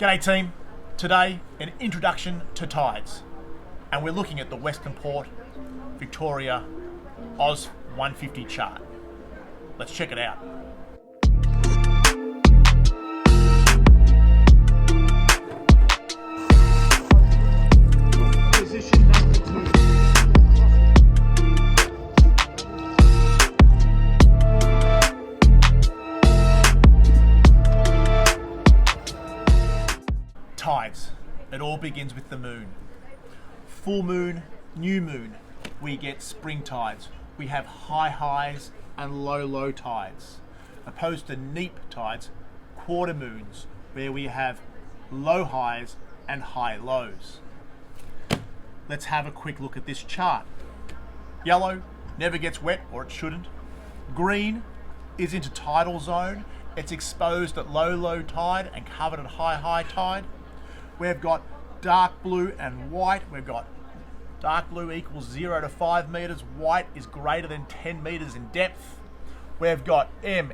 G'day team, today an introduction to tides, and we're looking at the Western Port Victoria Oz 150 chart. Let's check it out. Tides. It all begins with the moon. Full moon, new moon, we get spring tides. We have high highs and low tides. Opposed to neap tides, quarter moons, where we have low highs and high lows. Let's have a quick look at this chart. Yellow never gets wet, or it shouldn't. Green is into tidal zone. It's exposed at low tide and covered at high tide. We've got dark blue and white. We've got dark blue equals 0 to 5 meters. White is greater than 10 meters in depth. We've got M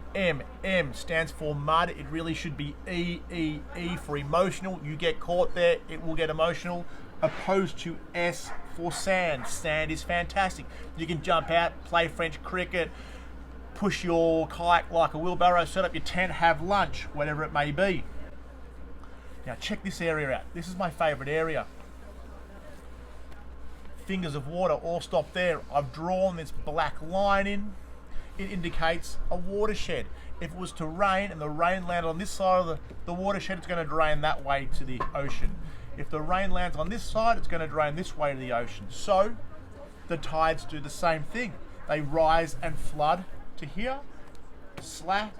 stands for mud. It really should be E for emotional. You get caught there, it will get emotional. Opposed to S for sand. Sand is fantastic. You can jump out, play French cricket, push your kayak like a wheelbarrow, set up your tent, have lunch, whatever it may be. Now check this area out. This is my favorite area. Fingers of water all stop there. I've drawn this black line in. It indicates a watershed. If it was to rain and the rain landed on this side of the watershed, it's going to drain that way to the ocean. If the rain lands on this side, it's going to drain this way to the ocean. So the tides do the same thing. They rise and flood to here, slack,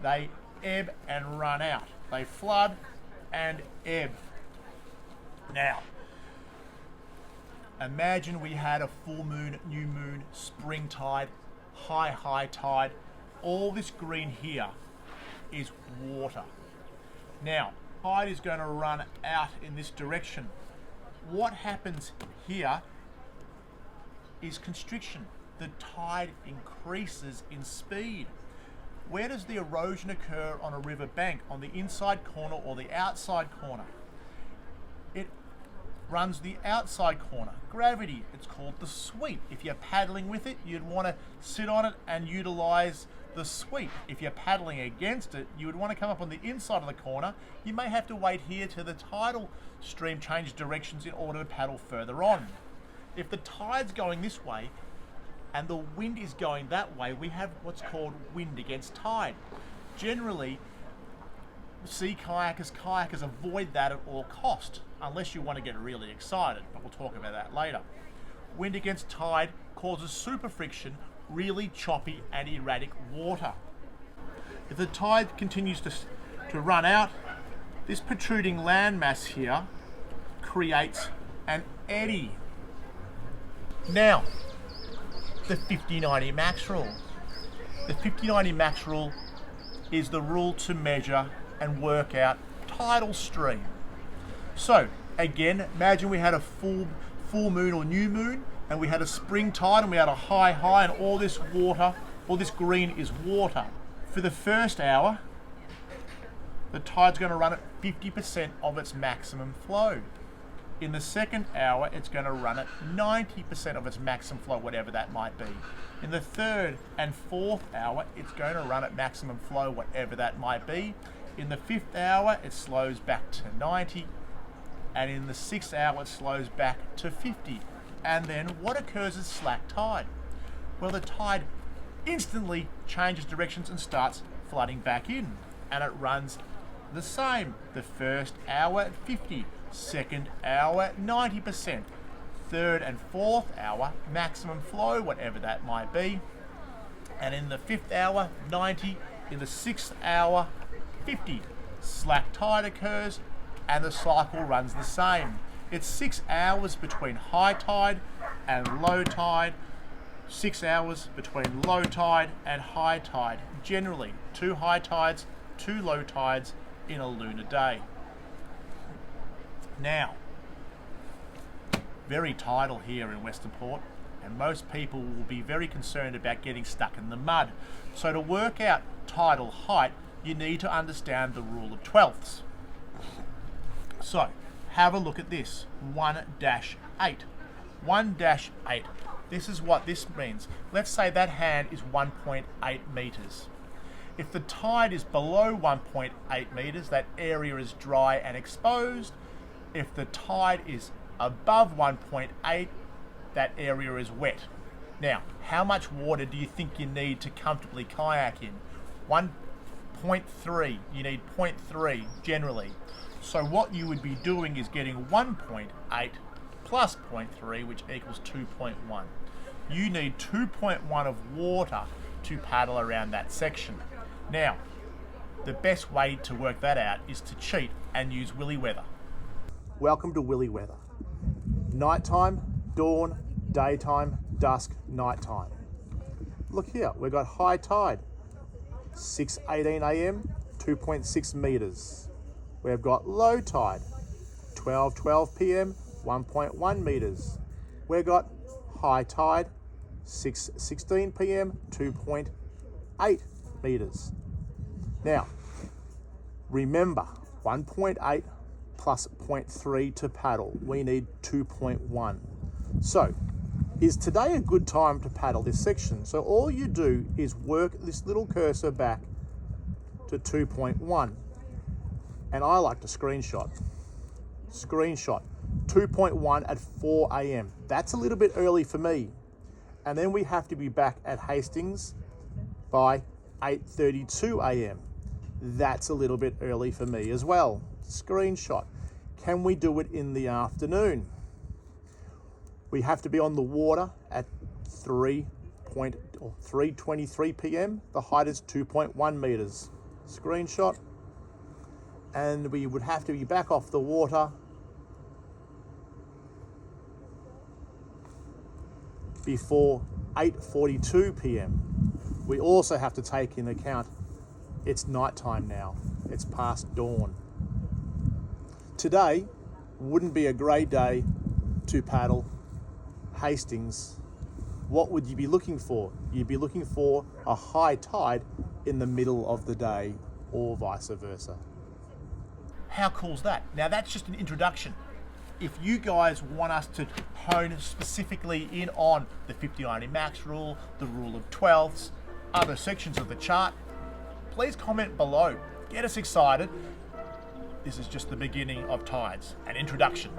they ebb and run out. They flood and ebb. Now, imagine we had a full moon, new moon, spring tide, high tide. All this green here is water. Now, tide is going to run out in this direction. What happens here is constriction. The tide increases in speed. Where does the erosion occur on a river bank? On the inside corner or the outside corner? It runs the outside corner. Gravity, it's called the sweep. If you're paddling with it, you'd want to sit on it and utilize the sweep. If you're paddling against it, you would want to come up on the inside of the corner. You may have to wait here till the tidal stream changes directions in order to paddle further on. If the tide's going this way, and the wind is going that way, we have what's called wind against tide. Generally, sea kayakers avoid that at all cost, unless you want to get really excited, but we'll talk about that later. Wind against tide causes super friction, really choppy and erratic water. If the tide continues to run out, this protruding landmass here creates an eddy. Now, the 50-90 max rule. The 50-90 max rule is the rule to measure and work out tidal stream. So again, imagine we had a full moon or new moon, and we had a spring tide and we had a high, and all this water, all this green is water. For the first hour, the tide's going to run at 50% of its maximum flow. In the second hour, it's going to run at 90% of its maximum flow, whatever that might be. In the third and fourth hour, it's going to run at maximum flow, whatever that might be. In the fifth hour, it slows back to 90. And in the sixth hour, it slows back to 50. And then what occurs is slack tide. Well, the tide instantly changes directions and starts flooding back in. And it runs the same. The first hour at 50. Second hour, 90%. Third and fourth hour, maximum flow, whatever that might be. And in the fifth hour, 90. In the sixth hour, 50. Slack tide occurs and the cycle runs the same. It's 6 hours between high tide and low tide. 6 hours between low tide and high tide. Generally, 2 high tides, 2 low tides in a lunar day. Now, very tidal here in Western Port, and most people will be very concerned about getting stuck in the mud. So to work out tidal height, you need to understand the rule of twelfths. So have a look at this, 1-8. 1-8. This is what this means. Let's say that hand is 1.8 meters. If the tide is below 1.8 meters, that area is dry and exposed. If the tide is above 1.8, that area is wet. Now, how much water do you think you need to comfortably kayak in? 1.3. You need 0.3 generally. So what you would be doing is getting 1.8 plus 0.3, which equals 2.1. You need 2.1 of water to paddle around that section. Now, the best way to work that out is to cheat and use Willy weather. Welcome to Willy weather. Nighttime, dawn, daytime, dusk, nighttime. Look here, we've got high tide, 6:18 a.m., 2.6 meters. We've got low tide, 12:12 p.m., 1.1 meters. We've got high tide, 6:16 p.m., 2.8 meters. Now, remember, 1.8 plus 0.3 to paddle. We need 2.1. So, is today a good time to paddle this section? So all you do is work this little cursor back to 2.1. And I like to screenshot. 2.1 at 4 a.m. That's a little bit early for me. And then we have to be back at Hastings by 8:32 a.m. That's a little bit early for me as well. Screenshot. Can we do it in the afternoon? We have to be on the water at 3:23 p.m. The height is 2.1 meters. Screenshot. And we would have to be back off the water before 8:42 p.m. We also have to take into account it's nighttime now. It's past dawn. Today wouldn't be a great day to paddle Hastings. What would you be looking for? You'd be looking for a high tide in the middle of the day, or vice versa. How cool is that? Now that's just an introduction. If you guys want us to hone specifically in on the 50-90 max rule, the rule of 12ths, other sections of the chart, please comment below. Get us excited. This is just the beginning of tides, an introduction.